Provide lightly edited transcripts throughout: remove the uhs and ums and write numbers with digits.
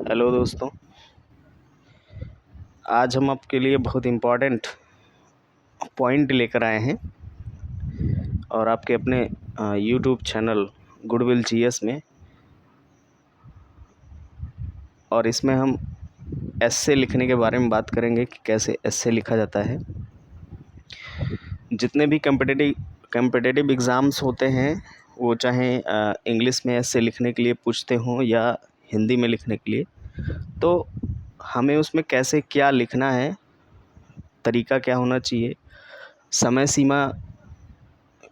Hello दोस्तों, आज हम आपके लिए बहुत इम्पोर्टेंट पॉइंट लेकर आए हैं और आपके अपने यूट्यूब चैनल गुडविल जीएस में। और इसमें हम एस्से लिखने के बारे में बात करेंगे कि कैसे एस्से लिखा जाता है। जितने भी कम्पिटिटिव एग्ज़ाम्स होते हैं, वो चाहे इंग्लिश में एस्से लिखने के लिए पूछते हों या हिंदी में लिखने के लिए, तो हमें उसमें कैसे क्या लिखना है, तरीका क्या होना चाहिए, समय सीमा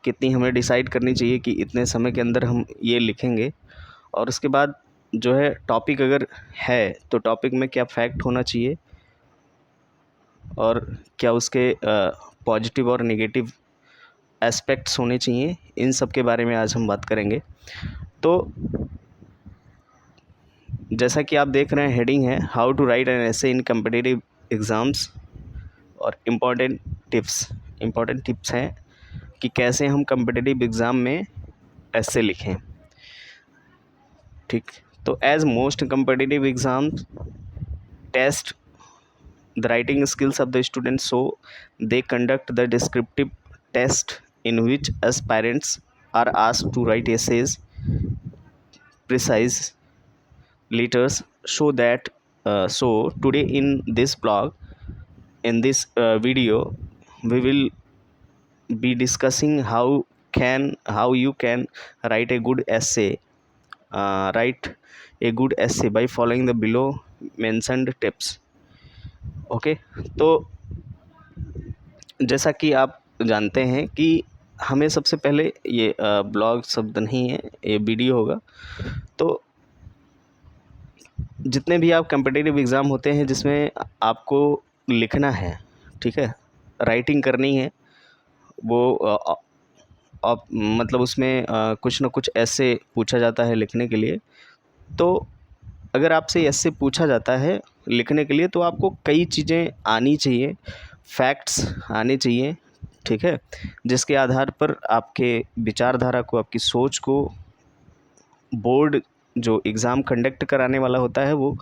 कितनी हमें डिसाइड करनी चाहिए कि इतने समय के अंदर हम ये लिखेंगे। और उसके बाद जो है टॉपिक अगर है तो टॉपिक में क्या फैक्ट होना चाहिए और क्या उसके पॉजिटिव और नेगेटिव एस्पेक्ट्स होने चाहिए, इन सब के बारे में आज हम बात करेंगे। तो जैसा कि आप देख रहे हैं, हेडिंग है how to write an essay in competitive exams और इम्पॉर्टेंट टिप्स हैं कि कैसे हम कम्पिटिटिव एग्ज़ाम में एसे लिखें। ठीक, तो as most competitive exams test the writing skills of the students, so they conduct the descriptive test in which aspirants are asked to write essays, precise letters. So today in this blog, in this video, we will be discussing how you can write a good essay by following the below mentioned tips. Okay, तो जैसा कि आप जानते हैं कि हमें सबसे पहले ये ब्लॉग शब्द नहीं है, ये वीडियो होगा। तो जितने भी आप कम्पिटिटिव एग्ज़ाम होते हैं जिसमें आपको लिखना है, ठीक है, राइटिंग करनी है, वो मतलब उसमें कुछ ना कुछ ऐसे पूछा जाता है लिखने के लिए। तो अगर आपसे ऐसे पूछा जाता है लिखने के लिए, तो आपको कई चीज़ें आनी चाहिए, फैक्ट्स आने चाहिए, ठीक है, जिसके आधार पर आपके विचारधारा को, आपकी सोच को बोर्ड जो एग्ज़ाम कंडक्ट कराने वाला होता है वो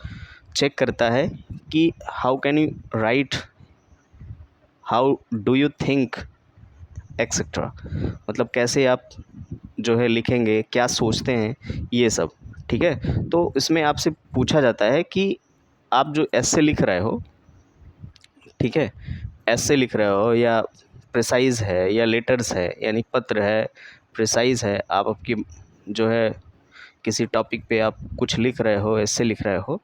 चेक करता है कि how can you right, how do you think etcetera, मतलब कैसे आप जो है लिखेंगे, क्या सोचते हैं, ये सब, ठीक है। तो इसमें आपसे पूछा जाता है कि आप जो एस्से लिख रहे हो, ठीक है, एस्से लिख रहे हो या प्रिसाइज़ है या लेटर्स है, यानी पत्र है, प्रिसाइज़ है, आप आपकी जो है किसी टॉपिक पे आप कुछ लिख रहे हो, एस्से लिख रहे हो,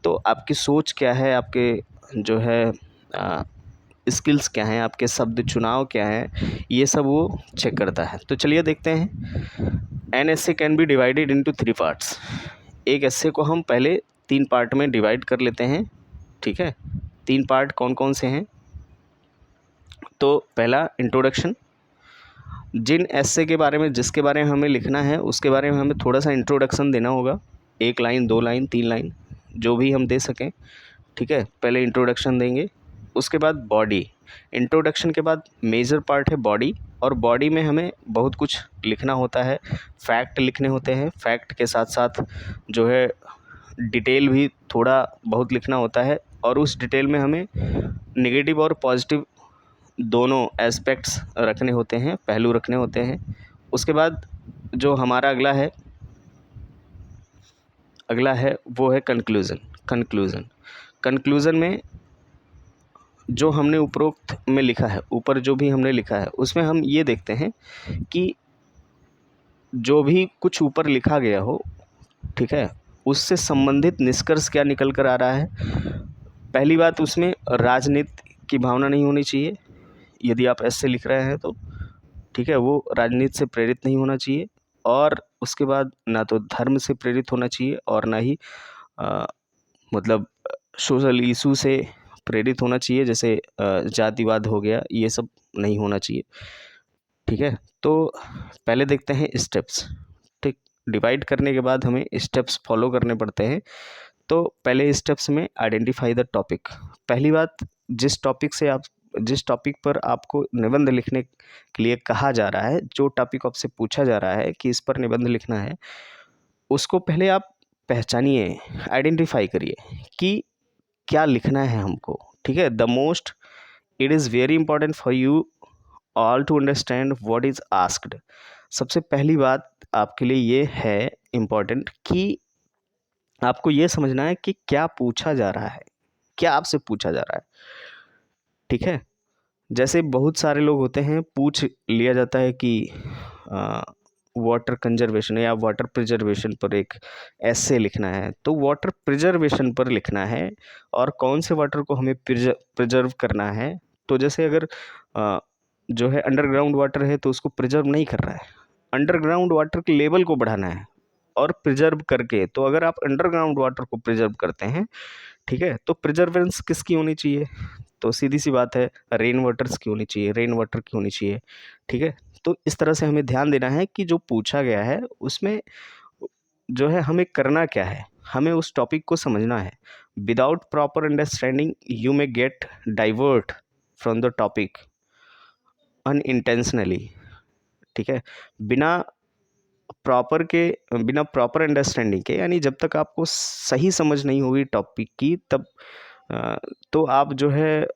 तो आपकी सोच क्या है, आपके जो है स्किल्स क्या हैं, आपके शब्द चुनाव क्या हैं, ये सब वो चेक करता है। तो चलिए देखते हैं। An essay can be divided into 3 parts. एक एस्से को हम पहले 3 पार्ट में डिवाइड कर लेते हैं, ठीक है। 3 पार्ट कौन कौन से हैं? तो पहला इंट्रोडक्शन, जिन एस्से के बारे में, जिसके बारे में हमें लिखना है उसके बारे में हमें थोड़ा सा इंट्रोडक्शन देना होगा, 1 लाइन, 2 लाइन, 3 लाइन, जो भी हम दे सकें, ठीक है। पहले इंट्रोडक्शन देंगे, उसके बाद बॉडी। इंट्रोडक्शन के बाद मेजर पार्ट है बॉडी, और बॉडी में हमें बहुत कुछ लिखना होता है, फैक्ट लिखने होते हैं, फैक्ट के साथ साथ जो है डिटेल भी थोड़ा बहुत लिखना होता है, और उस डिटेल में हमें नेगेटिव और पॉजिटिव दोनों एस्पेक्ट्स रखने होते हैं, पहलू रखने होते हैं। उसके बाद जो हमारा अगला है वो है कंक्लूज़न में जो हमने उपरोक्त में लिखा है, ऊपर जो भी हमने लिखा है उसमें हम ये देखते हैं कि जो भी कुछ ऊपर लिखा गया हो, ठीक है, उससे संबंधित निष्कर्ष क्या निकल कर आ रहा है। पहली बात, उसमें राजनीति की भावना नहीं होनी चाहिए, यदि आप ऐसे लिख रहे हैं तो, ठीक है, वो राजनीति से प्रेरित नहीं होना चाहिए। और उसके बाद ना तो धर्म से प्रेरित होना चाहिए और ना ही मतलब सोशल इशू से प्रेरित होना चाहिए, जैसे जातिवाद हो गया, ये सब नहीं होना चाहिए, ठीक है। तो पहले देखते हैं स्टेप्स, ठीक। डिवाइड करने के बाद हमें स्टेप्स फॉलो करने पड़ते हैं। तो पहले स्टेप्स में आइडेंटिफाई द टॉपिक। पहली बात, जिस टॉपिक पर आपको निबंध लिखने के लिए कहा जा रहा है, जो टॉपिक आपसे पूछा जा रहा है कि इस पर निबंध लिखना है, उसको पहले आप पहचानिए, आइडेंटिफाई करिए कि क्या लिखना है हमको, ठीक है। The most it is very important for you all to understand what is asked. सबसे पहली बात आपके लिए ये है इम्पॉर्टेंट कि आपको ये समझना है कि क्या पूछा जा रहा है, क्या आपसे पूछा जा रहा है, ठीक है। जैसे बहुत सारे लोग होते हैं, पूछ लिया जाता है कि वाटर कंजर्वेशन या वाटर प्रिजर्वेशन पर एक ऐसे लिखना है, तो वाटर प्रिजर्वेशन पर लिखना है और कौन से वाटर को हमें प्रिजर्व करना है। तो जैसे अगर जो है अंडरग्राउंड वाटर है तो उसको प्रिजर्व नहीं कर रहा है, अंडरग्राउंड वाटर के लेवल को बढ़ाना है और प्रिजर्व करके। तो अगर आप अंडरग्राउंड वाटर को प्रिजर्व करते हैं, ठीक है, तो प्रिजर्वेंस किसकी होनी चाहिए? तो सीधी सी बात है, रेन वाटर्स की होनी चाहिए, रेन वाटर की होनी चाहिए, ठीक है। तो इस तरह से हमें ध्यान देना है कि जो पूछा गया है उसमें जो है हमें करना क्या है, हमें उस टॉपिक को समझना है। Without proper understanding you may gate divert from the topic unintentionally, ठीक है। बिना बिना प्रॉपर अंडरस्टैंडिंग के, यानी जब तक आपको सही समझ नहीं होगी टॉपिक की, तब तो आप जो है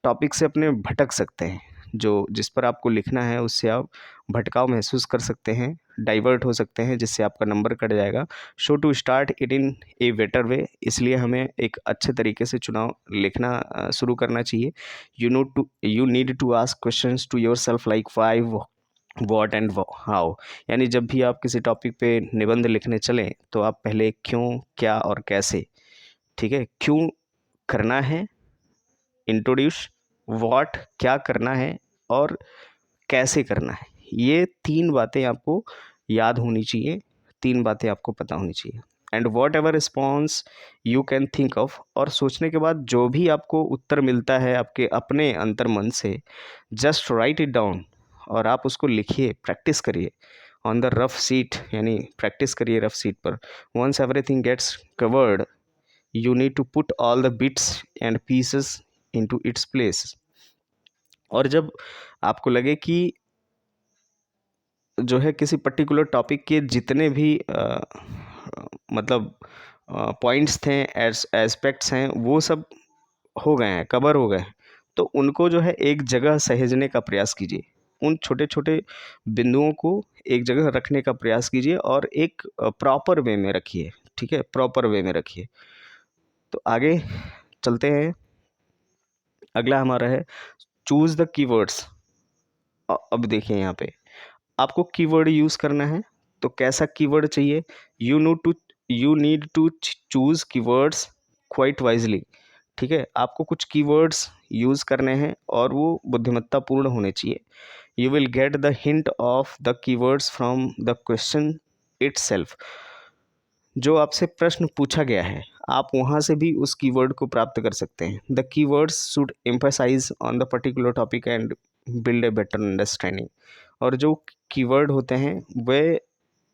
टॉपिक से अपने भटक सकते हैं। जो जिस पर आपको लिखना है उससे आप भटकाव महसूस कर सकते हैं, डाइवर्ट हो सकते हैं, जिससे आपका नंबर कट जाएगा। So to start it in a better way, इसलिए हमें एक अच्छे तरीके से चुनाव लिखना शुरू करना चाहिए। You need to ask questions to yourself like why, what and how. यानी जब भी आप किसी टॉपिक पे निबंध लिखने चलें तो आप पहले क्यों, क्या और कैसे, ठीक है। क्यों करना है, इंट्रोड्यूस, व्हाट क्या करना है, और कैसे करना है, ये तीन बातें आपको याद होनी चाहिए, तीन बातें आपको पता होनी चाहिए। And what ever response you can think of, और सोचने के बाद जो भी आपको उत्तर मिलता है आपके अपने अंतर मन से, जस्ट राइट इट डाउन, और आप उसको लिखिए, प्रैक्टिस करिए ऑन द रफ सीट, यानी प्रैक्टिस करिए रफ सीट पर। Once everything gets covered you need to put all the bits and pieces into its place। और जब आपको लगे कि जो है किसी पर्टिकुलर टॉपिक के जितने भी मतलब पॉइंट्स थे, एस्पेक्ट्स हैं, वो सब हो गए हैं, कवर हो गए हैं, तो उनको जो है एक जगह सहेजने का प्रयास कीजिए। उन छोटे छोटे बिंदुओं को एक जगह रखने का प्रयास कीजिए और एक प्रॉपर वे में रखिए, ठीक है, प्रॉपर वे में रखिए। तो आगे चलते हैं, अगला हमारा है चूज द कीवर्ड्स। अब देखिए यहाँ पे आपको कीवर्ड यूज़ करना है, तो कैसा कीवर्ड चाहिए? You need to choose keywords quite wisely, ठीक है। आपको कुछ कीवर्ड्स यूज़ करने हैं और वो बुद्धिमत्तापूर्ण होने चाहिए। You will get the hint of the keywords from the question itself. जो आपसे प्रश्न पूछा गया है, आप वहाँ से भी उस कीवर्ड को प्राप्त कर सकते हैं। The keywords should emphasise on the particular topic and build a better understanding. और जो कीवर्ड होते हैं वे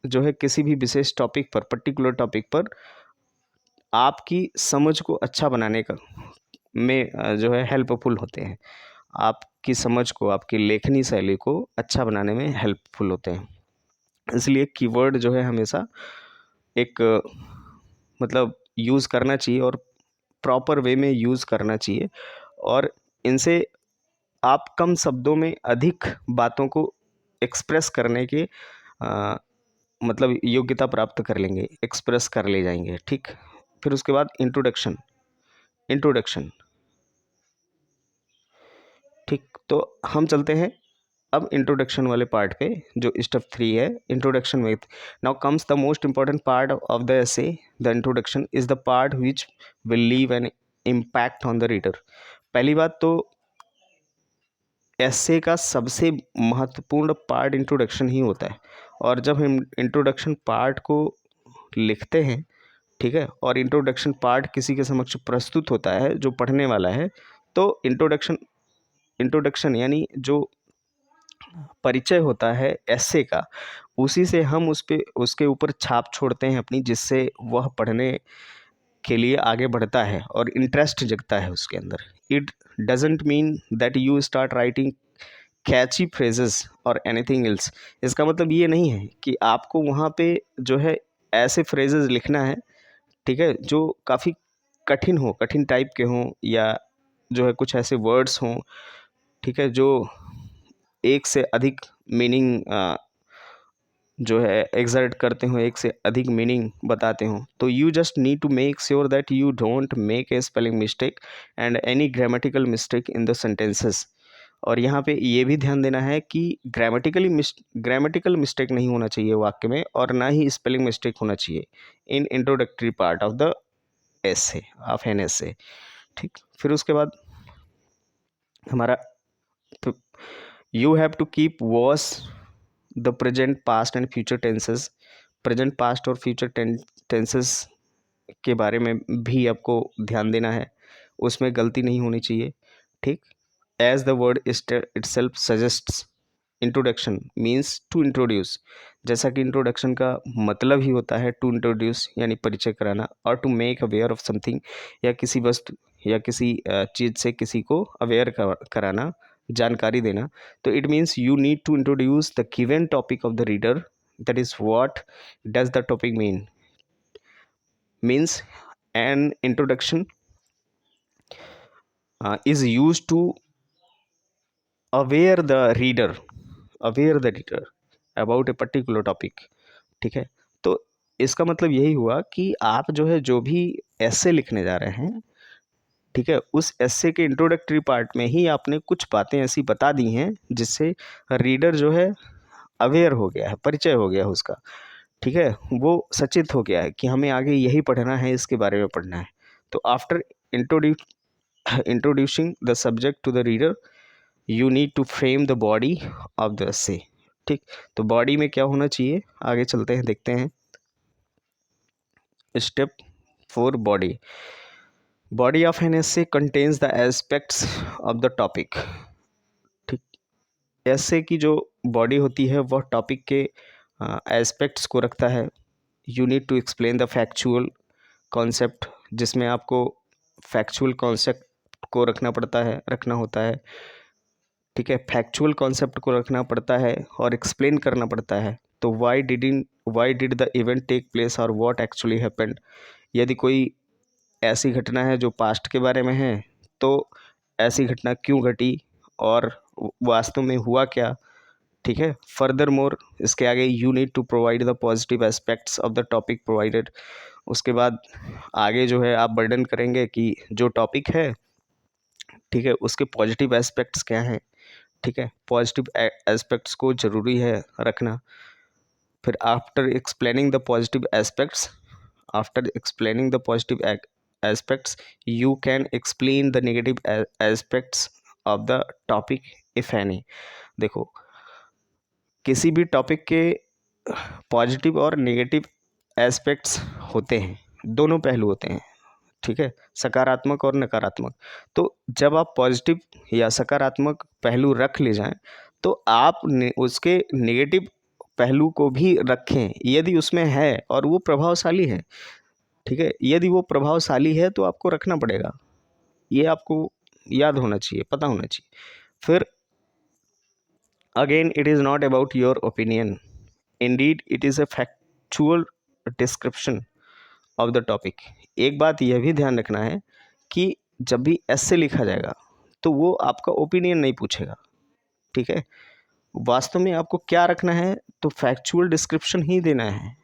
जो है किसी भी विशेष टॉपिक पर, पर्टिकुलर टॉपिक पर आपकी समझ को अच्छा बनाने का में जो है हेल्पफुल होते हैं। आपकी समझ को, आपकी लेखनी शैली को अच्छा बनाने में हेल्पफुल होते हैं। इसलिए कीवर्ड जो है हमेशा एक मतलब यूज़ करना चाहिए और प्रॉपर वे में यूज़ करना चाहिए, और इनसे आप कम शब्दों में अधिक बातों को एक्सप्रेस करने के मतलब योग्यता प्राप्त कर लेंगे, एक्सप्रेस कर ले जाएंगे, ठीक। फिर उसके बाद इंट्रोडक्शन, इंट्रोडक्शन, ठीक। तो हम चलते हैं अब इंट्रोडक्शन वाले पार्ट पे, जो स्टेप 3 है, इंट्रोडक्शन में। Now comes the most important part of the essay. The introduction is the part which will leave an impact on the reader. पहली बात तो एसे का सबसे महत्वपूर्ण पार्ट इंट्रोडक्शन ही होता है, और जब हम इंट्रोडक्शन पार्ट को लिखते हैं, ठीक है, और इंट्रोडक्शन पार्ट किसी के समक्ष प्रस्तुत होता है जो पढ़ने वाला है, तो इंट्रोडक्शन यानी जो परिचय होता है एसे का, उसी से हम उस पे उसके ऊपर छाप छोड़ते हैं अपनी, जिससे वह पढ़ने के लिए आगे बढ़ता है और इंटरेस्ट जगता है उसके अंदर। It doesn't mean that you start writing catchy phrases or anything else. इसका मतलब ये नहीं है कि आपको वहाँ पे जो है ऐसे फ्रेजेस लिखना है ठीक है, जो काफ़ी कठिन हो, कठिन टाइप के हों, या जो है कुछ ऐसे वर्ड्स हों, ठीक है, जो एक से अधिक मीनिंग जो है एग्जर्ट करते हो, एक से अधिक मीनिंग बताते हो, तो you just need to make sure that you don't make a spelling mistake and any grammatical mistake in the sentences. और यहाँ पे ये भी ध्यान देना है कि ग्रामेटिकल मिस्टेक नहीं होना चाहिए वाक्य में, और ना ही स्पेलिंग मिस्टेक होना चाहिए in introductory part of the essay of an essay. ठीक, फिर उसके बाद हमारा you have to keep was the present past and future tenses. Present past और फ्यूचर टेंसेस के बारे में भी आपको ध्यान देना है, उसमें गलती नहीं होनी चाहिए। ठीक, as the word itself suggests, introduction means to introduce, जैसा कि इंट्रोडक्शन का मतलब ही होता है टू इंट्रोड्यूस यानी परिचय कराना, और to make aware of something, या किसी वस्तु या किसी चीज़ से किसी को अवेयर कराना, जानकारी देना। तो it means you need to introduce the given topic of the reader, that is what does the topic means an introduction is used to aware the reader about a particular topic। ठीक है, तो इसका मतलब यही हुआ कि आप जो है जो भी ऐसे लिखने जा रहे हैं, ठीक है, उस ऐसे के इंट्रोडक्टरी पार्ट में ही आपने कुछ बातें ऐसी बता दी हैं जिससे रीडर जो है अवेयर हो गया है, परिचय हो गया है उसका। ठीक है, वो सचेत हो गया है कि हमें आगे यही पढ़ना है, इसके बारे में पढ़ना है। तो after introducing the subject to the reader, you need to frame the body of the essay। ठीक, तो बॉडी में क्या होना चाहिए, आगे चलते हैं, देखते हैं। Step 4, body of an essay contains the aspects of the topic। ठीक, essay की जो बॉडी होती है वह टॉपिक के एस्पेक्ट्स को रखता है। You need to explain the factual concept, जिसमें आपको फैक्चुअल कॉन्सेप्ट को रखना होता है। ठीक है, फैक्चुअल कॉन्सेप्ट को रखना पड़ता है और एक्सप्लेन करना पड़ता है। तो why did the event take place और व्हाट एक्चुअली हैपेंड। यदि कोई ऐसी घटना है जो पास्ट के बारे में है, तो ऐसी घटना क्यों घटी और वास्तव में हुआ क्या। ठीक है, फर्दर मोर, इसके आगे you need to provide the positive aspects of the topic provided. उसके बाद आगे जो है आप वर्णन करेंगे कि जो टॉपिक है, ठीक है, उसके पॉजिटिव एस्पेक्ट्स क्या हैं। ठीक है, पॉजिटिव एस्पेक्ट्स को ज़रूरी है रखना। फिर after explaining the positive aspects you can explain the negative aspects of the topic if any. देखो, किसी भी टॉपिक के पॉजिटिव और नेगेटिव एस्पेक्ट्स होते हैं, दोनों पहलू होते हैं। ठीक है, सकारात्मक और नकारात्मक। तो जब आप पॉजिटिव या सकारात्मक पहलू रख ले जाएं, तो आप उसके नेगेटिव पहलू को भी रखें यदि उसमें है और वो प्रभावशाली है। ठीक है, यदि वो प्रभावशाली है तो आपको रखना पड़ेगा, ये आपको याद होना चाहिए, पता होना चाहिए। फिर again, it is not about your opinion, Indeed it is a factual description of the topic. एक बात यह भी ध्यान रखना है कि जब भी ऐसे लिखा जाएगा तो वो आपका ओपिनियन नहीं पूछेगा। ठीक है, वास्तव में आपको क्या रखना है, तो फैक्चुअल डिस्क्रिप्शन ही देना है,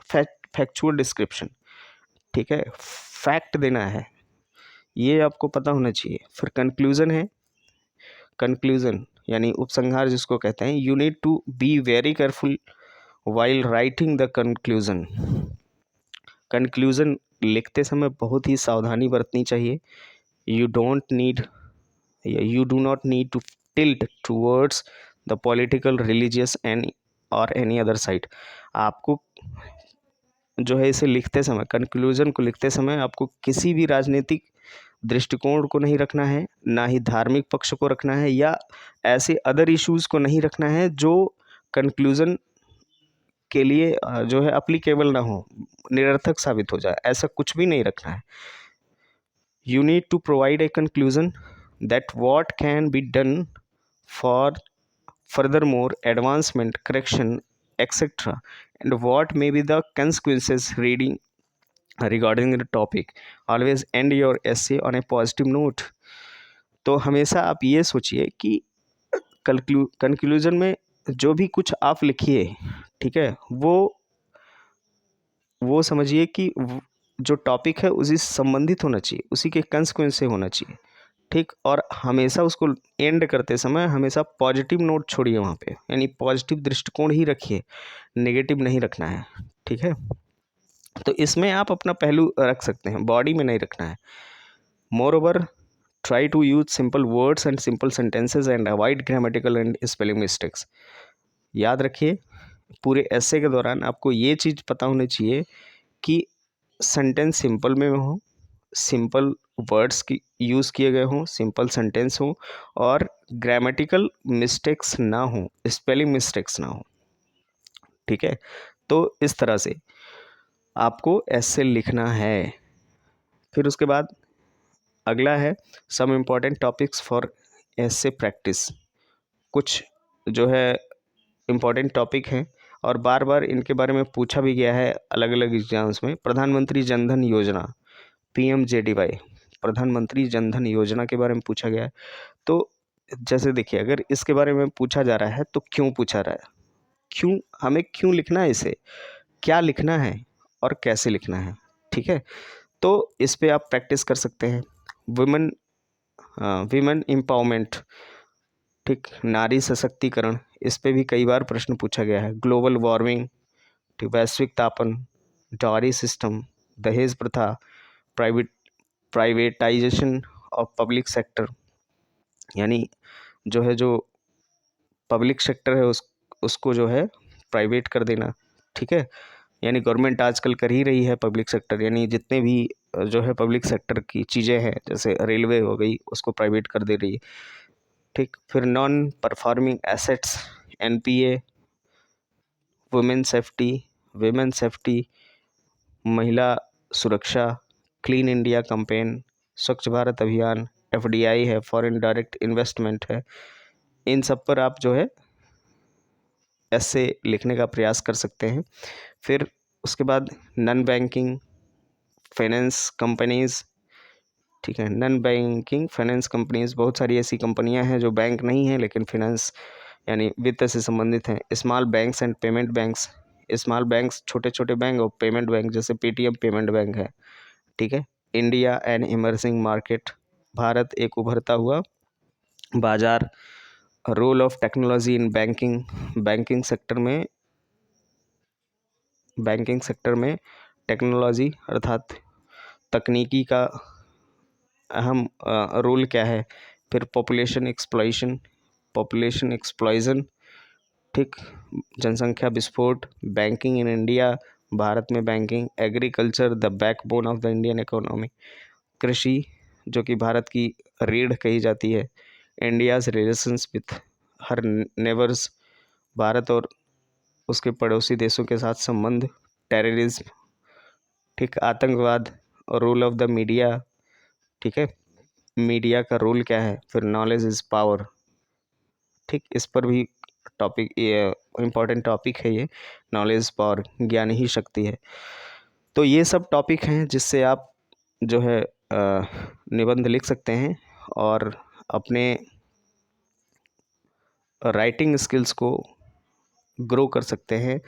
फैक्चुअल डिस्क्रिप्शन। ठीक है, फैक्ट देना है, ये आपको पता होना चाहिए। फिर कंक्लूजन है, कंक्लूजन यानी उपसंहार जिसको कहते हैं। You need to be very careful while writing the conclusion. Conclusion लिखते समय बहुत ही सावधानी बरतनी चाहिए। You do not need to tilt towards the political, religious and और एनी अदर साइड। आपको जो है इसे लिखते समय, कंक्लूजन को लिखते समय आपको किसी भी राजनीतिक दृष्टिकोण को नहीं रखना है, ना ही धार्मिक पक्ष को रखना है, या ऐसे अदर इश्यूज़ को नहीं रखना है जो कंक्लूजन के लिए जो है अप्लीकेबल ना हो, निरर्थक साबित हो जाए, ऐसा कुछ भी नहीं रखना है। You need to provide a conclusion that what can be done for furthermore advancement, correction, etc., and what may be the consequences reading regarding the topic, always and your essay on A positive note. तो हमेशा आप ये सोचिए कि conclusion में जो भी कुछ आप लिखिए, ठीक है, वो समझिए कि जो टॉपिक है उसी से संबंधित होना चाहिए, उसी के कंसेक्वेंस से होना चाहिए, ठीक। और हमेशा उसको एंड करते समय हमेशा पॉजिटिव नोट छोड़िए वहाँ पे, यानी पॉजिटिव दृष्टिकोण ही रखिए, नेगेटिव नहीं रखना है, ठीक है। तो इसमें आप अपना पहलू रख सकते हैं, बॉडी में नहीं रखना है। Moreover, try to use simple words and simple sentences and avoid grammatical and spelling mistakes. याद रखिए, पूरे ऐसे के दौरान आपको ये चीज़ पता होनी चाहिए कि सेंटेंस सिंपल में हो, सिंपल वर्ड्स की यूज़ किए गए हों, सिंपल सेंटेंस हो, और ग्रामेटिकल मिस्टेक्स ना हो, स्पेलिंग मिस्टेक्स ना हो, ठीक है। तो इस तरह से आपको ऐसे लिखना है। फिर उसके बाद अगला है सम इम्पॉर्टेंट टॉपिक्स फॉर ऐसे प्रैक्टिस। कुछ जो है इम्पॉर्टेंट टॉपिक हैं और बार बार इनके बारे में पूछा भी गया है अलग अलग एग्जाम्स में। प्रधानमंत्री जनधन योजना, PMJDY, प्रधानमंत्री जनधन योजना के बारे में पूछा गया है। तो जैसे देखिए, अगर इसके बारे में पूछा जा रहा है तो क्यों पूछा रहा है, क्यों हमें क्यों लिखना है, इसे क्या लिखना है और कैसे लिखना है, ठीक है। तो इस पे आप प्रैक्टिस कर सकते हैं। वुमेन विमेन एम्पावरमेंट, ठीक, नारी सशक्तिकरण, इस पे भी कई बार प्रश्न पूछा गया है। ग्लोबल वार्मिंग, ठीक, वैश्विक तापन, डॉरी सिस्टम, दहेज प्रथा, प्राइवेटाइजेशन ऑफ पब्लिक सेक्टर, यानी जो पब्लिक सेक्टर है उसको जो है प्राइवेट कर देना, ठीक है। यानी गवर्नमेंट आजकल कर ही रही है पब्लिक सेक्टर, यानी जितने भी जो है पब्लिक सेक्टर की चीज़ें हैं, जैसे रेलवे हो गई, उसको प्राइवेट कर दे रही है, ठीक। फिर non performing assets, NPA, women safety, महिला सुरक्षा, क्लीन इंडिया कैंपेन, स्वच्छ भारत अभियान, FDI है, फॉरेन डायरेक्ट इन्वेस्टमेंट है। इन सब पर आप जो है ऐसे लिखने का प्रयास कर सकते हैं। फिर उसके बाद नॉन बैंकिंग फाइनेंस कंपनीज़, ठीक है, नॉन बैंकिंग फाइनेंस कंपनीज़, बहुत सारी ऐसी कंपनियां हैं जो बैंक नहीं हैं लेकिन फाइनेंस यानी वित्त से संबंधित हैं। Small banks and payment banks, small banks छोटे छोटे बैंक, और पेमेंट बैंक जैसे पेटीएम पेमेंट बैंक है, ठीक है। India and emerging market, Bharat एक उभरता हुआ बाजार। Role of technology in banking, banking sector में टेक्नोलॉजी अर्थात तकनीकी का अहम रोल क्या है। फिर पॉपुलेशन एक्सप्लॉइजन, ठीक, जनसंख्या विस्फोट, बैंकिंग इन इंडिया, भारत में banking, agriculture the backbone of the Indian economy, कृषि जो कि भारत की रीढ़ कही जाती है। India's relations with her neighbours, Bharat और उसके पड़ोसी देशों के साथ संबंध। टेररिज्म, ठीक, आतंकवाद, और रोल ऑफ द मीडिया, ठीक है, मीडिया का रोल क्या है। फिर नॉलेज इज़ पावर, ठीक, इस पर भी टॉपिक, ये इम्पॉर्टेंट टॉपिक है ये, नॉलेज पावर, ज्ञान ही शक्ति है। तो ये सब टॉपिक हैं जिससे आप जो है निबंध लिख सकते हैं और अपने राइटिंग स्किल्स को ग्रो कर सकते हैं,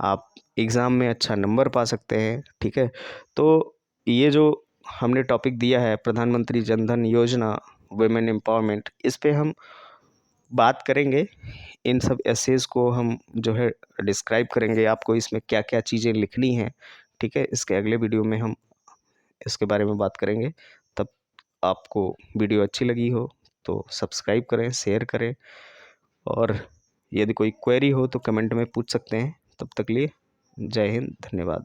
आप एग्ज़ाम में अच्छा नंबर पा सकते हैं, ठीक है। तो ये जो हमने टॉपिक दिया है प्रधानमंत्री जनधन योजना, वुमेन एम्पावरमेंट, इस पे हम बात करेंगे। इन सब एसेज को हम जो है डिस्क्राइब करेंगे, आपको इसमें क्या क्या चीज़ें लिखनी हैं, ठीक है। इसके अगले वीडियो में हम इसके बारे में बात करेंगे। तब आपको वीडियो अच्छी लगी हो तो सब्सक्राइब करें, शेयर करें, और यदि कोई क्वेरी हो तो कमेंट में पूछ सकते हैं। तब तक लिए जय हिंद, धन्यवाद।